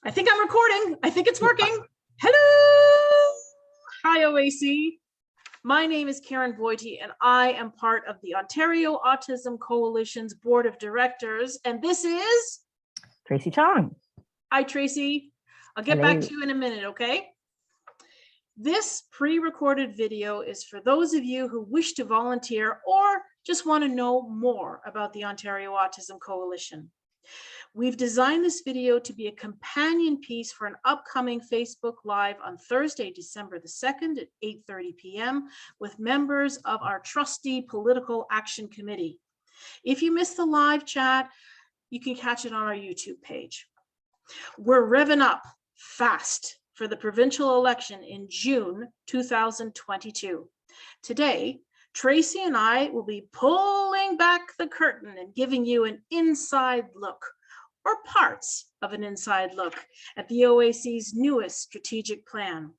I think I'm recording. I think it's working. Hello. Hi, OAC. My name is Karen Boite, and I am part of the Ontario Autism Coalition's Board of Directors. And this is Tracy Chong. Hi, Tracy. I'll get back to you in a minute, okay? This pre-recorded video is for those of you who wish to volunteer or just want to know more about the Ontario Autism Coalition. We've designed this video to be a companion piece for an upcoming Facebook Live on Thursday, December the 2nd at 8:30 p.m. with members of our trusty Political Action Committee. If you missed the live chat, you can catch it on our YouTube page. We're revving up fast for the provincial election in June 2022. Today, Tracy and I will be pulling back the curtain and giving you an inside look, or parts of an inside look, at the OAC's newest strategic plan.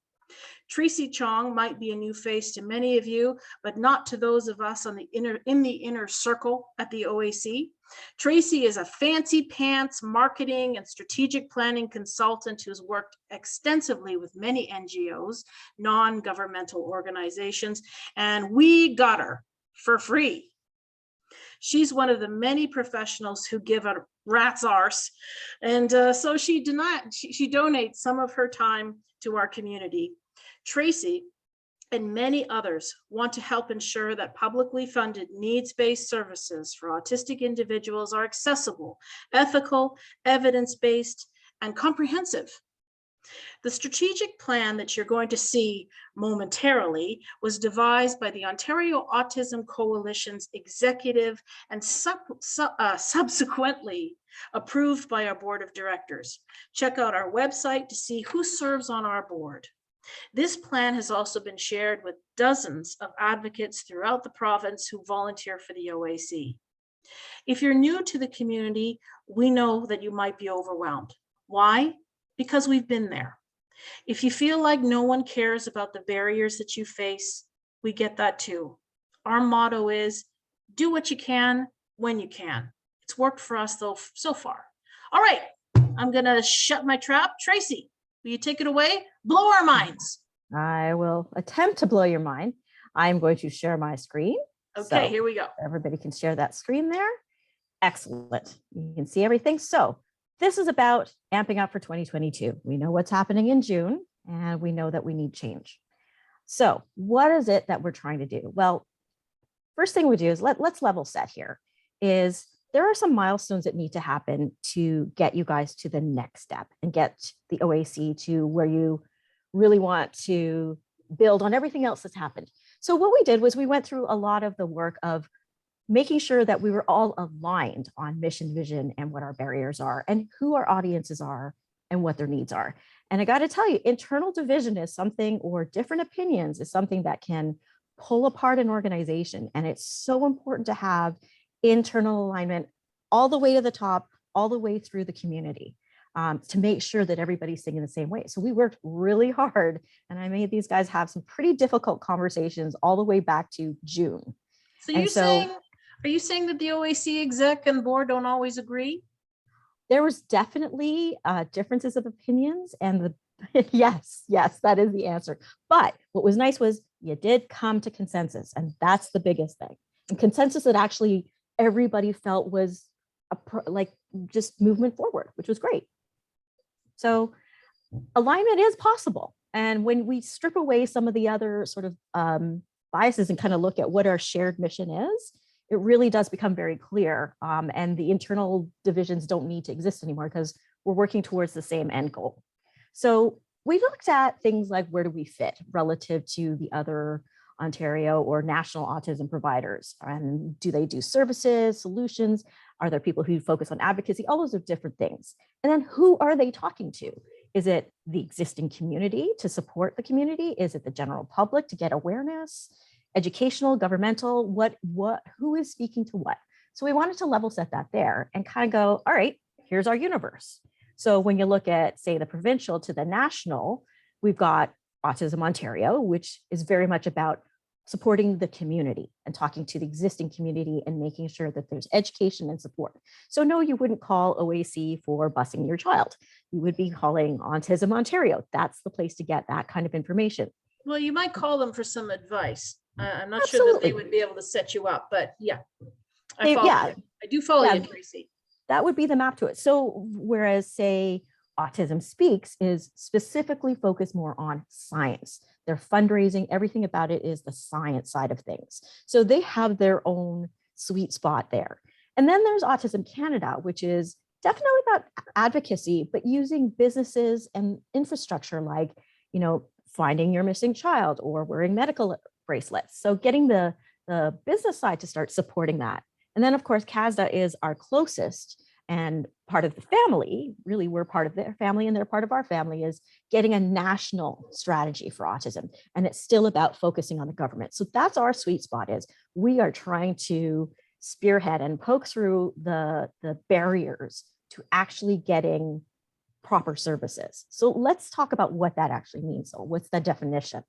Tracy Chong might be a new face to many of you, but not to those of us in the inner circle at the OAC. Tracy is a fancy pants marketing and strategic planning consultant who's worked extensively with many NGOs, non-governmental organizations, and we got her for free. She's one of the many professionals who give a rat's arse, and so she donates some of her time to our community. Tracy and many others want to help ensure that publicly funded needs-based services for autistic individuals are accessible, ethical, evidence-based, and comprehensive. The strategic plan that you're going to see momentarily was devised by the Ontario Autism Coalition's executive and subsequently approved by our board of directors. Check out our website to see who serves on our board. This plan has also been shared with dozens of advocates throughout the province who volunteer for the OAC. If you're new to the community, we know that you might be overwhelmed. Why? Because we've been there. If you feel like no one cares about the barriers that you face, we get that too. Our motto is, do what you can when you can. It's worked for us though so far. All right, I'm gonna shut my trap. Tracy, will you take it away? Blow our minds. I will attempt to blow your mind. I'm going to share my screen. Okay, here we go. Everybody can share that screen there. Excellent. You can see everything. So this is about amping up for 2022. We know what's happening in June, and we know that we need change. So what is it that we're trying to do? Well, first thing we do is let's level set here. Is there are some milestones that need to happen to get you guys to the next step and get the OAC to where you really want to build on everything else that's happened. So what we did was we went through a lot of the work of making sure that we were all aligned on mission, vision, and what our barriers are and who our audiences are and what their needs are. And I got to tell you, internal division is something, or different opinions is something that can pull apart an organization. And it's so important to have internal alignment all the way to the top, all the way through the community, to make sure that everybody's thinking the same way. So we worked really hard, and I made these guys have some pretty difficult conversations all the way back to June. So are you saying that the OAC exec and board don't always agree? There was definitely differences of opinions, and yes, that is the answer. But what was nice was you did come to consensus, and that's the biggest thing. And consensus that actually everybody felt was just movement forward, which was great. So alignment is possible. And when we strip away some of the other sort of biases and kind of look at what our shared mission is, it really does become very clear. And the internal divisions don't need to exist anymore because we're working towards the same end goal. So we looked at things like, where do we fit relative to the other Ontario or national autism providers? And do they do services, solutions? Are there people who focus on advocacy? All those are different things. And then who are they talking to? Is it the existing community to support the community? Is it the general public to get awareness? Educational, governmental, who is speaking to what? So we wanted to level set that there and kind of go, all right, here's our universe. So when you look at, say, the provincial to the national, we've got Autism Ontario, which is very much about supporting the community and talking to the existing community and making sure that there's education and support. So no, you wouldn't call OAC for busing your child. You would be calling Autism Ontario. That's the place to get that kind of information. Well, you might call them for some advice. I'm not sure that Absolutely. they would be able to set you up, but yeah, They- follow yeah. you. I do follow Yeah. you, Tracy. That would be the map to it. So whereas say Autism Speaks is specifically focused more on science, their fundraising, everything about it is the science side of things. So they have their own sweet spot there. And then there's Autism Canada, which is definitely about advocacy, but using businesses and infrastructure like, finding your missing child or wearing medical bracelets. So getting the business side to start supporting that. And then of course, CASDA is our closest and part of the family. Really, we're part of their family and they're part of our family, is getting a national strategy for autism. And it's still about focusing on the government. So that's our sweet spot, is we are trying to spearhead and poke through the barriers to actually getting proper services. So let's talk about what that actually means. So what's the definition?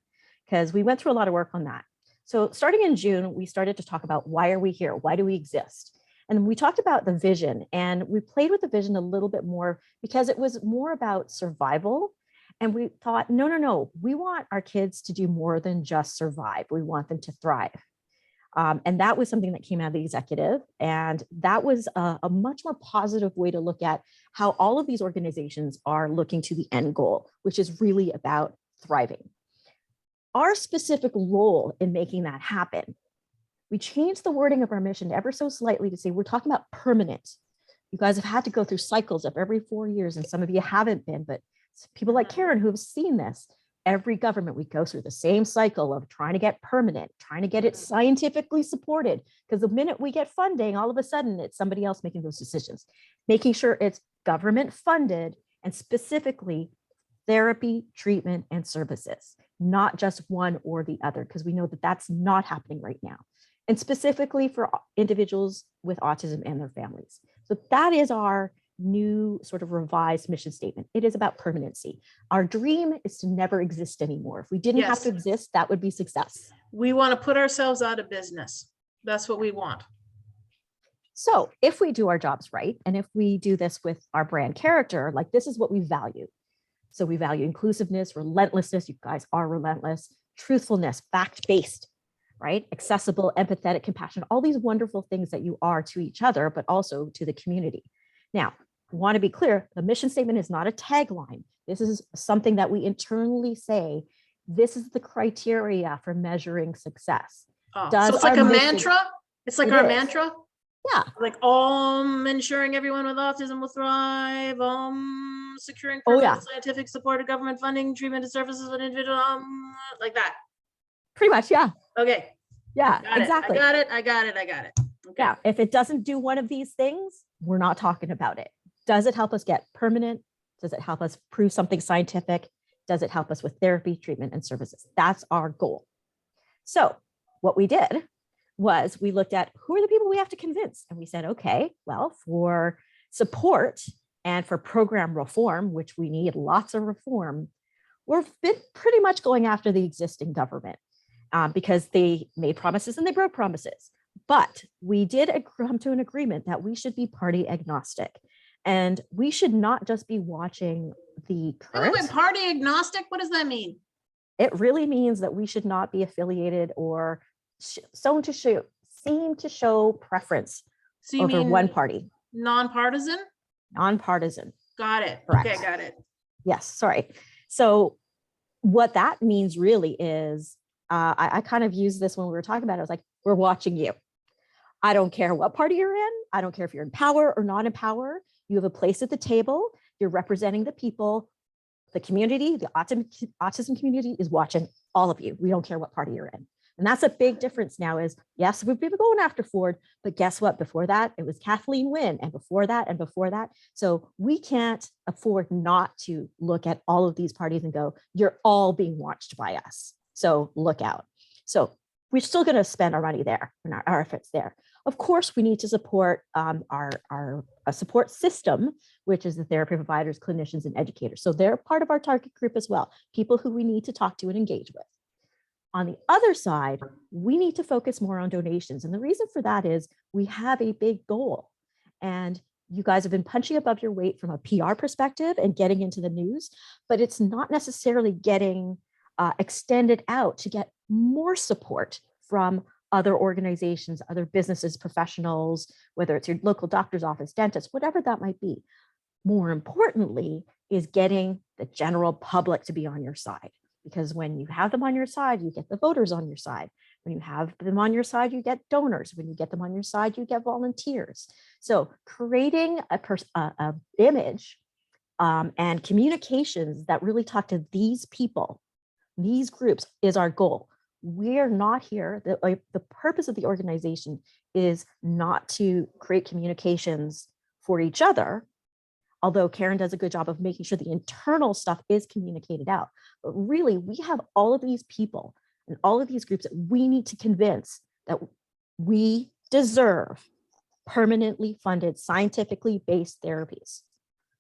Because we went through a lot of work on that. So starting in June, we started to talk about why are we here? Why do we exist? And we talked about the vision, and we played with the vision a little bit more because it was more about survival. And we thought, no, we want our kids to do more than just survive. We want them to thrive. And that was something that came out of the executive. And that was a much more positive way to look at how all of these organizations are looking to the end goal, which is really about thriving. Our specific role in making that happen, we changed the wording of our mission ever so slightly to say we're talking about permanent. You guys have had to go through cycles of every 4 years, and some of you haven't been, but people like Karen who have seen this. Every government, we go through the same cycle of trying to get permanent, trying to get it scientifically supported. Because the minute we get funding, all of a sudden it's somebody else making those decisions, making sure it's government funded and specifically therapy, treatment, and services, not just one or the other, because we know that that's not happening right now. And specifically for individuals with autism and their families. So that is our new sort of revised mission statement. It is about permanency. Our dream is to never exist anymore. If we didn't have to exist, that would be success. We want to put ourselves out of business. That's what we want. So if we do our jobs right, and if we do this with our brand character, like this is what we value. So we value inclusiveness, relentlessness. You guys are relentless, truthfulness, fact-based, right? Accessible, empathetic, compassionate, all these wonderful things that you are to each other, but also to the community. Now, I want to be clear, the mission statement is not a tagline. This is something that we internally say, this is the criteria for measuring success. Oh, so it's like a mantra? It's like our mantra? Yeah. Like ensuring everyone with autism will thrive, securing scientific support of government funding, treatment and services with individual, like that. Pretty much, yeah. Okay. Yeah, exactly. I got it. Okay. Yeah, if it doesn't do one of these things, we're not talking about it. Does it help us get permanent? Does it help us prove something scientific? Does it help us with therapy, treatment, and services? That's our goal. So what we did was we looked at who are the people we have to convince. And we said, okay, well, for support and for program reform, which we need lots of reform, we've been pretty much going after the existing government because they made promises and they broke promises. But we did come to an agreement that we should be party agnostic. And we should not just be watching the current. Wait, party agnostic? What does that mean? It really means that we should not be affiliated or seem to show preference over one party. Nonpartisan? Nonpartisan. Got it. Correct. Okay, got it. Yes, sorry. So what that means really is, I kind of used this when we were talking about it. I was like, we're watching you. I don't care what party you're in. I don't care if you're in power or not in power. You have a place at the table. You're representing the people. The community, the autism community is watching all of you. We don't care what party you're in. And that's a big difference now is, yes, we've been going after Ford, but guess what? Before that, it was Kathleen Wynne, and before that, and before that. So we can't afford not to look at all of these parties and go, you're all being watched by us. So look out. So we're still going to spend our money there and our efforts there. Of course, we need to support our support system, which is the therapy providers, clinicians, and educators. So they're part of our target group as well, people who we need to talk to and engage with. On the other side, we need to focus more on donations. And the reason for that is we have a big goal. And you guys have been punching above your weight from a PR perspective and getting into the news, but it's not necessarily getting extended out to get more support from other organizations, other businesses, professionals, whether it's your local doctor's office, dentist, whatever that might be. More importantly, is getting the general public to be on your side. Because when you have them on your side, you get the voters on your side. When you have them on your side, you get donors. When you get them on your side, you get volunteers. So creating a image and communications that really talk to these people, these groups, is our goal. We're not here. The purpose of the organization is not to create communications for each other, although Karen does a good job of making sure the internal stuff is communicated out. But really, we have all of these people and all of these groups that we need to convince that we deserve permanently funded, scientifically based therapies,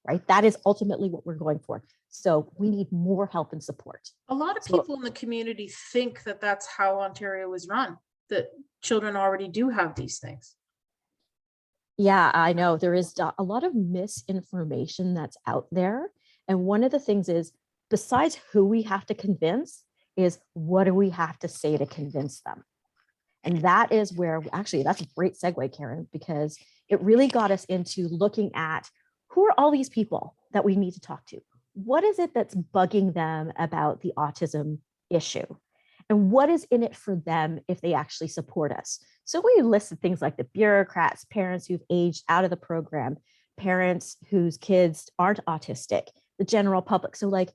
right? That is ultimately what we're going for. So we need more help and support. A lot of people in the community think that that's how Ontario is run, that children already do have these things. Yeah, I know there is a lot of misinformation that's out there. And one of the things is, besides who we have to convince, is what do we have to say to convince them? And that is where, actually, that's a great segue, Karen, because it really got us into looking at who are all these people that we need to talk to? What is it that's bugging them about the autism issue? And what is in it for them if they actually support us? So we listed things like the bureaucrats, parents who've aged out of the program, parents whose kids aren't autistic, the general public. So like,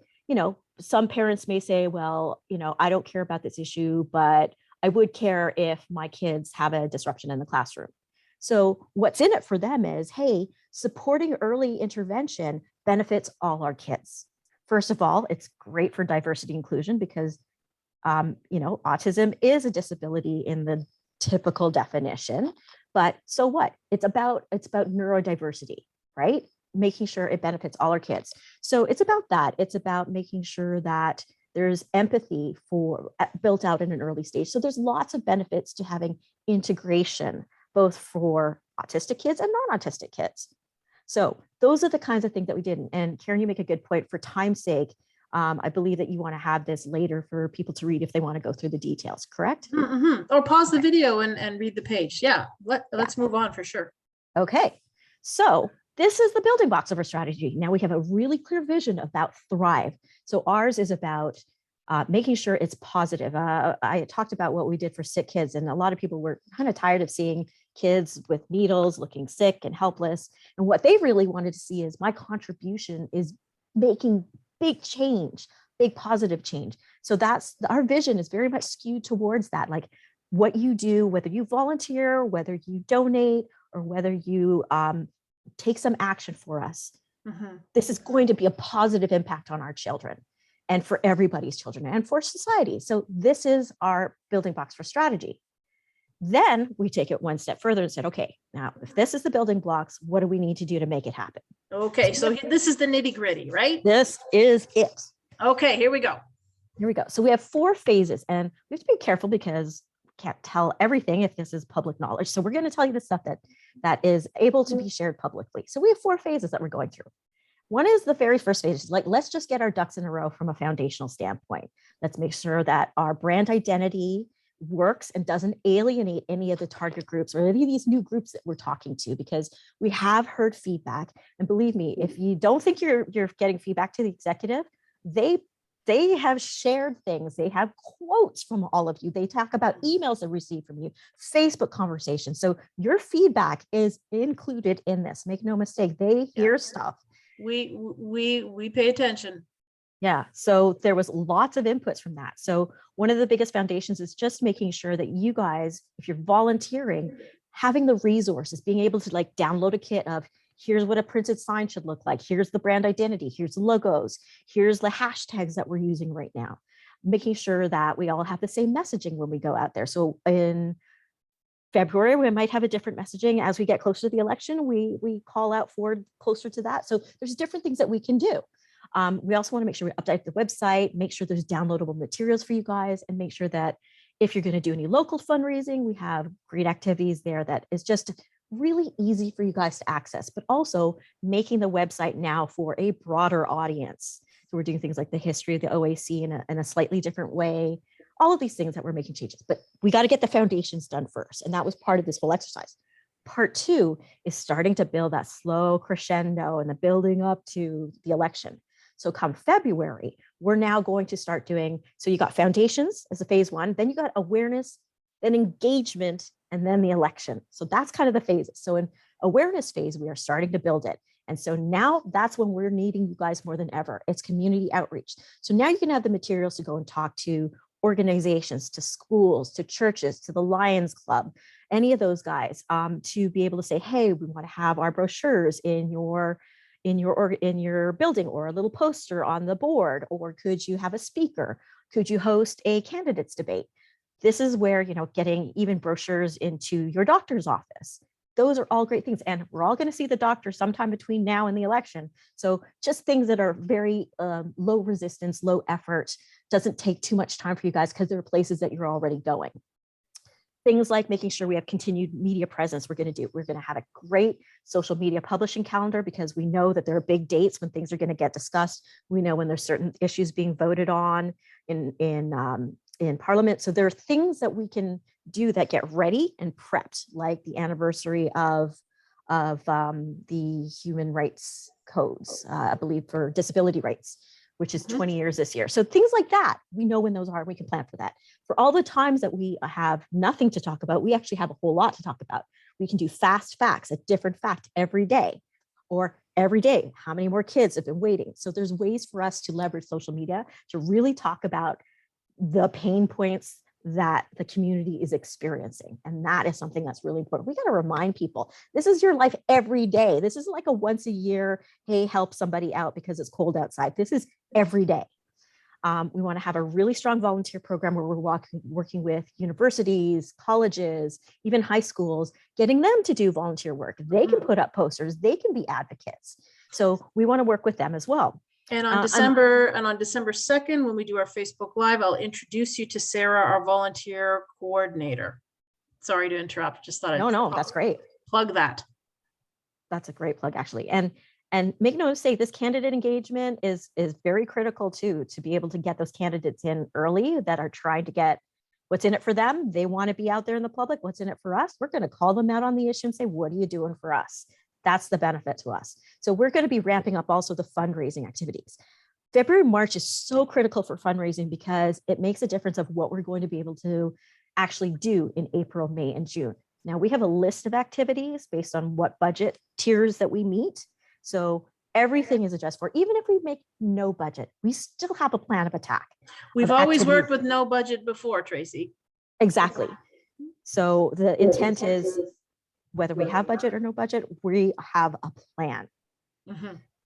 some parents may say, well, I don't care about this issue, but I would care if my kids have a disruption in the classroom. So what's in it for them is, hey, supporting early intervention benefits all our kids. First of all, it's great for diversity inclusion because autism is a disability in the typical definition, but so what? It's about neurodiversity, right? Making sure it benefits all our kids. So it's about that. It's about making sure that there's empathy built out in an early stage. So there's lots of benefits to having integration, both for autistic kids and non-autistic kids. So those are the kinds of things that we did. And Karen, you make a good point. For time's sake, I believe that you want to have this later for people to read if they want to go through the details, correct? Mm-hmm. Or pause the video and read the page. Yeah, let's move on for sure. Okay, so this is the building blocks of our strategy. Now we have a really clear vision about Thrive. So ours is about making sure it's positive. I talked about what we did for sick kids, and a lot of people were kind of tired of seeing kids with needles looking sick and helpless. And what they really wanted to see is my contribution is making big change, big positive change. So that's our vision is very much skewed towards that. Like what you do, whether you volunteer, whether you donate, or whether you take some action for us, this is going to be a positive impact on our children and for everybody's children and for society. So this is our building blocks for strategy. Then we take it one step further and said, okay, now if this is the building blocks, what do we need to do to make it happen? Okay, so this is the nitty gritty, right? This is it. Okay, here we go. Here we go. So we have 4 phases, and we have to be careful because we can't tell everything if this is public knowledge. So we're going to tell you the stuff that is able to be shared publicly. So we have 4 phases that we're going through. One is the very first phase, like let's just get our ducks in a row from a foundational standpoint. Let's make sure that our brand identity works and doesn't alienate any of the target groups or any of these new groups that we're talking to, because we have heard feedback. And believe me, if you don't think you're getting feedback to the executive, they have shared things. They have quotes from all of you. They talk about emails they receive from you, Facebook conversations. So your feedback is included in this. Make no mistake, they hear stuff. We pay attention. Yeah, so there was lots of inputs from that. So one of the biggest foundations is just making sure that you guys, if you're volunteering, having the resources, being able to like download a kit of here's what a printed sign should look like. Here's the brand identity. Here's the logos. Here's the hashtags that we're using right now. Making sure that we all have the same messaging when we go out there. So in February, we might have a different messaging. As we get closer to the election, we call out for closer to that. So there's different things that we can do. We also want to make sure we update the website, make sure there's downloadable materials for you guys, and make sure that if you're going to do any local fundraising, we have great activities there that is just really easy for you guys to access, but also making the website now for a broader audience. So we're doing things like the history of the OAC in a slightly different way, all of these things that we're making changes, but we got to get the foundations done first. And that was part of this whole exercise. Part two is starting to build that slow crescendo and the building up to the election. So come February, we're now going to start doing, so you got foundations as a phase one, then you got awareness, then engagement, and then the election. So that's kind of the phases. So in awareness phase, we are starting to build it. And so now that's when we're needing you guys more than ever. It's community outreach. So now you can have the materials to go and talk to organizations, to schools, to churches, to the Lions Club, any of those guys, to be able to say, hey, we want to have our brochures in your building, or a little poster on the board, or could you have a speaker? Could you host a candidates debate? This is where, getting even brochures into your doctor's office. Those are all great things. And we're all going to see the doctor sometime between now and the election. So just things that are very low resistance, low effort, doesn't take too much time for you guys because there are places that you're already going. Things like making sure we have continued media presence. We're going to have a great social media publishing calendar, because we know that there are big dates when things are going to get discussed. We know when there's certain issues being voted on in Parliament. So there are things that we can do that get ready and prepped, like the anniversary of the human rights codes, I believe for disability rights, which is 20 years this year. So things like that, we know when those are, we can plan for that. For all the times that we have nothing to talk about, we actually have a whole lot to talk about. We can do fast facts, a different fact every day, or every day, how many more kids have been waiting? So there's ways for us to leverage social media to really talk about the pain points that the community is experiencing. And that is something that's really important. We got to remind people, this is your life every day. This isn't like a once a year, hey, help somebody out because it's cold outside. This is every day. We want to have a really strong volunteer program where we're working with universities, colleges, even high schools, getting them to do volunteer work. They can put up posters, they can be advocates. So we want to work with them as well. And on December 2nd, when we do our Facebook Live, I'll introduce you to Sarah, our volunteer coordinator. Sorry to interrupt. Just thought No, that's great. Plug that. That's a great plug, actually. And make note of say this candidate engagement is very critical too, to be able to get those candidates in early that are trying to get what's in it for them. They want to be out there in the public. What's in it for us? We're going to call them out on the issue and say, what are you doing for us? That's the benefit to us. So we're going to be ramping up also the fundraising activities. February, March is so critical for fundraising because it makes a difference of what we're going to be able to actually do in April, May, and June. Now we have a list of activities based on what budget tiers that we meet. So everything is adjusted for. Even if we make no budget, we still have a plan of attack. We've always worked with no budget before, Tracy. Exactly. So the intent is, whether we have budget or no budget, we have a plan.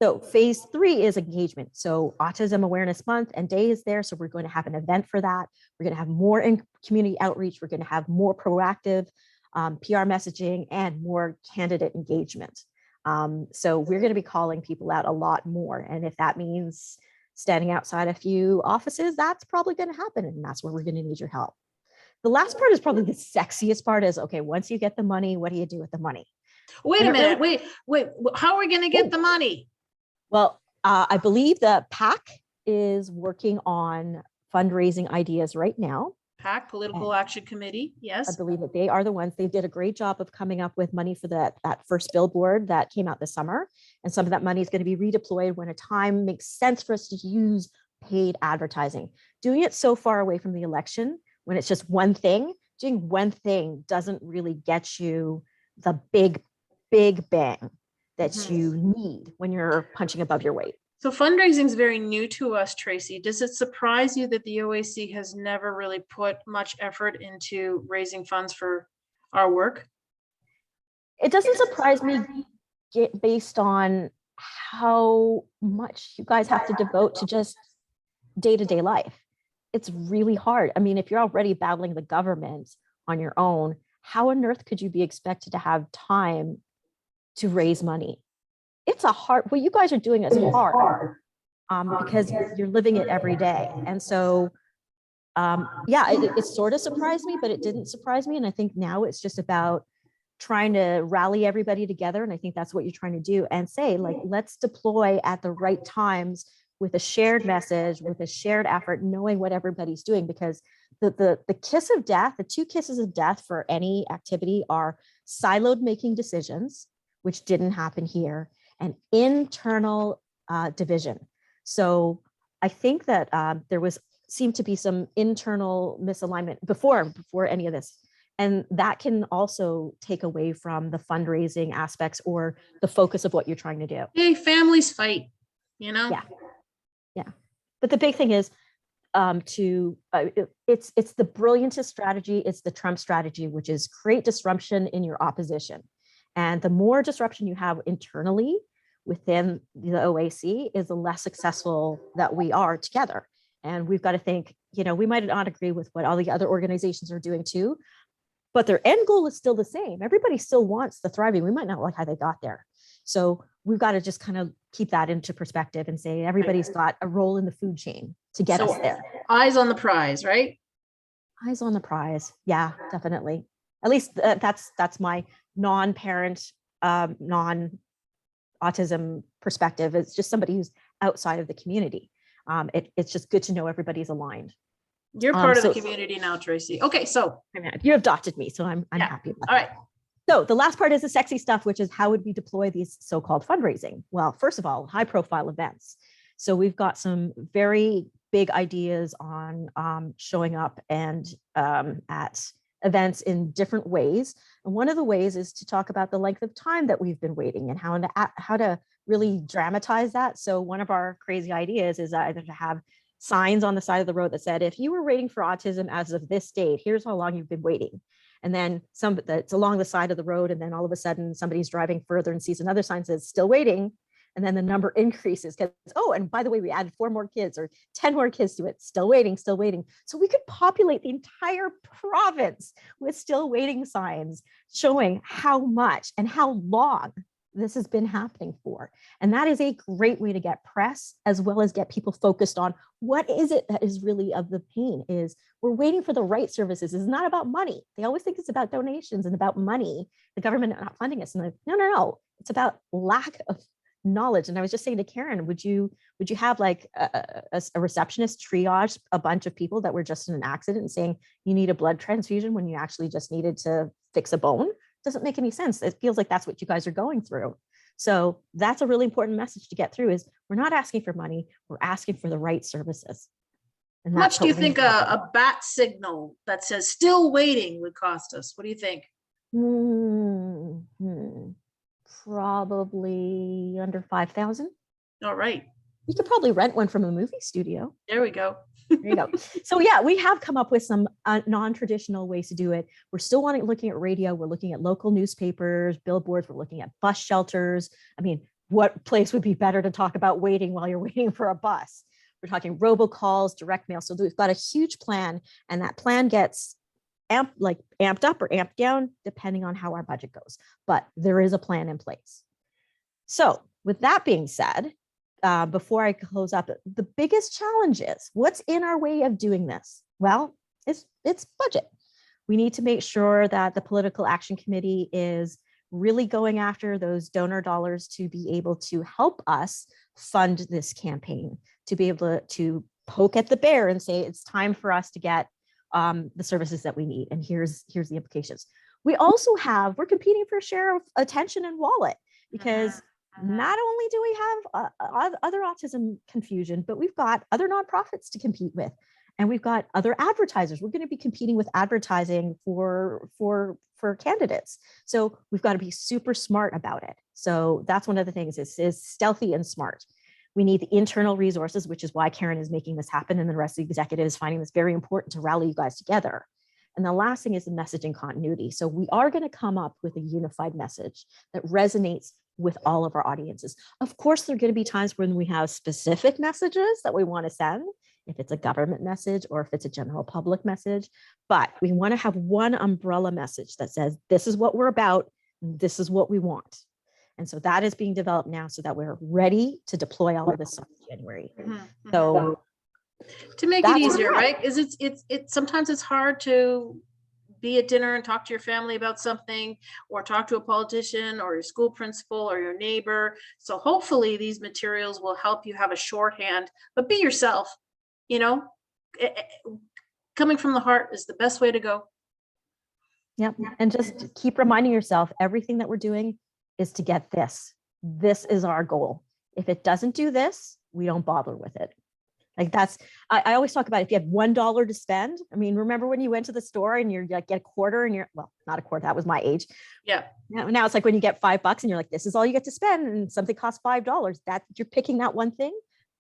So phase 3 is engagement. So Autism Awareness Month and Day is there. So we're going to have an event for that. We're going to have more in community outreach. We're going to have more proactive PR messaging and more candidate engagement. So we're going to be calling people out a lot more. And if that means standing outside a few offices, that's probably going to happen. And that's where we're going to need your help. The last part is probably the sexiest part is, okay, once you get the money, what do you do with the money? Wait a minute. Wait. How are we going to get the money? Well, I believe the PAC is working on fundraising ideas right now. PAC, Political Action Committee. Yes. I believe that they are the ones. They did a great job of coming up with money for that first billboard that came out this summer. And some of that money is going to be redeployed when a time makes sense for us to use paid advertising. Doing it so far away from the election, when it's just one thing, doing one thing doesn't really get you the big bang that you need when you're punching above your weight. So fundraising is very new to us, Tracy. Does it surprise you that the OAC has never really put much effort into raising funds for our work? It doesn't surprise me based on how much you guys have to devote to just day-to-day life. It's really hard. I mean, if you're already battling the government on your own, how on earth could you be expected to have time to raise money? It's a hard, what you guys are doing is hard. because you're living it every day. And so, yeah, it sort of surprised me, but it didn't surprise me. And I think now it's just about trying to rally everybody together. And I think that's what you're trying to do, and say, like, let's deploy at the right times with a shared message, with a shared effort, knowing what everybody's doing, because the kiss of death, the two kisses of death for any activity are siloed making decisions, which didn't happen here, and internal division. So I think that there seemed to be some internal misalignment before any of this. And that can also take away from the fundraising aspects or the focus of what you're trying to do. Hey, families fight, you know? Yeah. Yeah. But the big thing is it's the brilliantest strategy. It's the Trump strategy, which is create disruption in your opposition. And the more disruption you have internally within the OAC is the less successful that we are together. And we've got to think, we might not agree with what all the other organizations are doing too, but their end goal is still the same. Everybody still wants the thriving. We might not like how they got there. So we've got to just kind of keep that into perspective and say everybody's got a role in the food chain to get us there. Eyes on the prize, right? Eyes on the prize. Yeah, definitely. At least that's my non-parent, non-autism perspective. It's just somebody who's outside of the community. It's just good to know everybody's aligned. You're part of the community now, Tracy. Okay, so you adopted me, so I'm happy about that. All right. So the last part is the sexy stuff, which is how would we deploy these so-called fundraising? Well, first of all, high-profile events. So we've got some very big ideas on showing up and at events in different ways. And one of the ways is to talk about the length of time that we've been waiting and how to really dramatize that. So one of our crazy ideas is either to have signs on the side of the road that said, if you were waiting for autism as of this date, here's how long you've been waiting. And then that's along the side of the road. And then all of a sudden somebody's driving further and sees another sign that says still waiting. And then the number increases because, oh, and by the way, we added 4 more kids or 10 more kids to it, still waiting, still waiting. So we could populate the entire province with still waiting signs showing how much and how long this has been happening for. And that is a great way to get press as well as get people focused on what is it that is really of the pain is we're waiting for the right services. It's not about money. They always think it's about donations and about money, the government not funding us. And like, no. It's about lack of knowledge. And I was just saying to Karen, would you have like a receptionist triage a bunch of people that were just in an accident and saying you need a blood transfusion when you actually just needed to fix a bone? Doesn't make any sense. It feels like that's what you guys are going through. So that's a really important message to get through is we're not asking for money. We're asking for the right services. And how much do you think a bat signal that says still waiting would cost us? What do you think? Probably under 5,000. All right. You could probably rent one from a movie studio. There we go. There you go. So yeah, we have come up with some non-traditional ways to do it. We're still looking at radio. We're looking at local newspapers, billboards. We're looking at bus shelters. I mean, what place would be better to talk about waiting while you're waiting for a bus? We're talking robocalls, direct mail. So we've got a huge plan, and that plan gets amped up or amped down depending on how our budget goes. But there is a plan in place. So with that being said, before I close up, the biggest challenge is what's in our way of doing this? Well, it's budget. We need to make sure that the Political Action Committee is really going after those donor dollars to be able to help us fund this campaign, to be able to poke at the bear and say, it's time for us to get the services that we need. And here's the implications. We're competing for a share of attention and wallet because not only do we have other autism confusion, but we've got other nonprofits to compete with, and we've got other advertisers. We're going to be competing with advertising for candidates. So we've got to be super smart about it. So that's one of the things is stealthy and smart. We need the internal resources, which is why Karen is making this happen, and the rest of the executive is finding this very important to rally you guys together. And the last thing is the messaging continuity. So we are going to come up with a unified message that resonates with all of our audiences. Of course, there are going to be times when we have specific messages that we want to send, if it's a government message or if it's a general public message, but we want to have one umbrella message that says, this is what we're about, this is what we want. And so that is being developed now so that we're ready to deploy all of this stuff in January. Mhm. So to make it that's easier, right. right? Is it's sometimes it's hard to be at dinner and talk to your family about something, or talk to a politician or your school principal or your neighbor. So hopefully these materials will help you have a shorthand, but be yourself, you know, coming from the heart is the best way to go. Yep. And just keep reminding yourself, everything that we're doing is to get this. This is our goal. If it doesn't do this, we don't bother with it. Like that's, I always talk about if you had $1 to spend. I mean, remember when you went to the store and you're like, get a quarter and you're, well, not a quarter, that was my age. Yeah. Now it's like when you get $5 and you're like, this is all you get to spend, and something costs $5. That you're picking that one thing.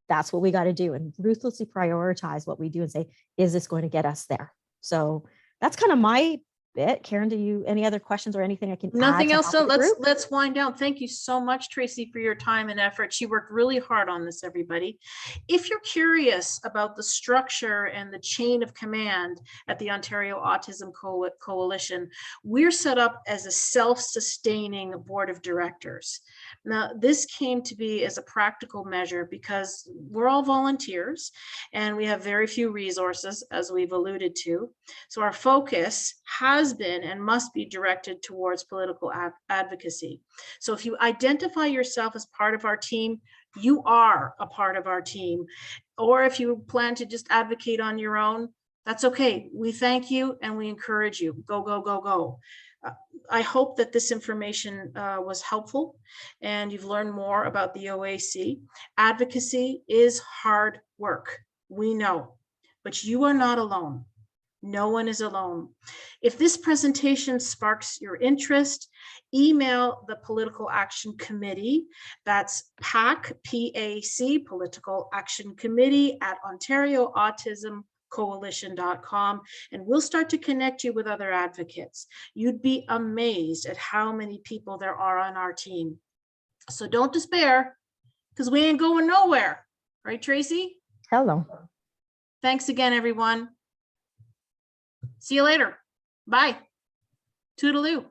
That's what we got to do, and ruthlessly prioritize what we do and say, is this going to get us there? So that's kind of my bit. Karen, do you, any other questions or anything I can Nothing add else. So to let's wind down. Thank you so much, Tracy, for your time and effort. She worked really hard on this, everybody. If you're curious about the structure and the chain of command at the Ontario Autism Coalition, we're set up as a self-sustaining board of directors. Now, this came to be as a practical measure because we're all volunteers and we have very few resources, as we've alluded to. So our focus has been and must be directed towards political advocacy. So if you identify yourself as part of our team, you are a part of our team. Or if you plan to just advocate on your own, that's okay. We thank you and we encourage you. Go, go, go, go. I hope that this information was helpful and you've learned more about the OAC. Advocacy is hard work, we know, but you are not alone. No one is alone. If this presentation sparks your interest, email the Political Action Committee. That's PAC, P-A-C, Political Action Committee at OntarioAutismCoalition.com, and we'll start to connect you with other advocates. You'd be amazed at how many people there are on our team. So don't despair, because we ain't going nowhere. Right, Tracy? Hello. Thanks again, everyone. See you later. Bye. Toodaloo.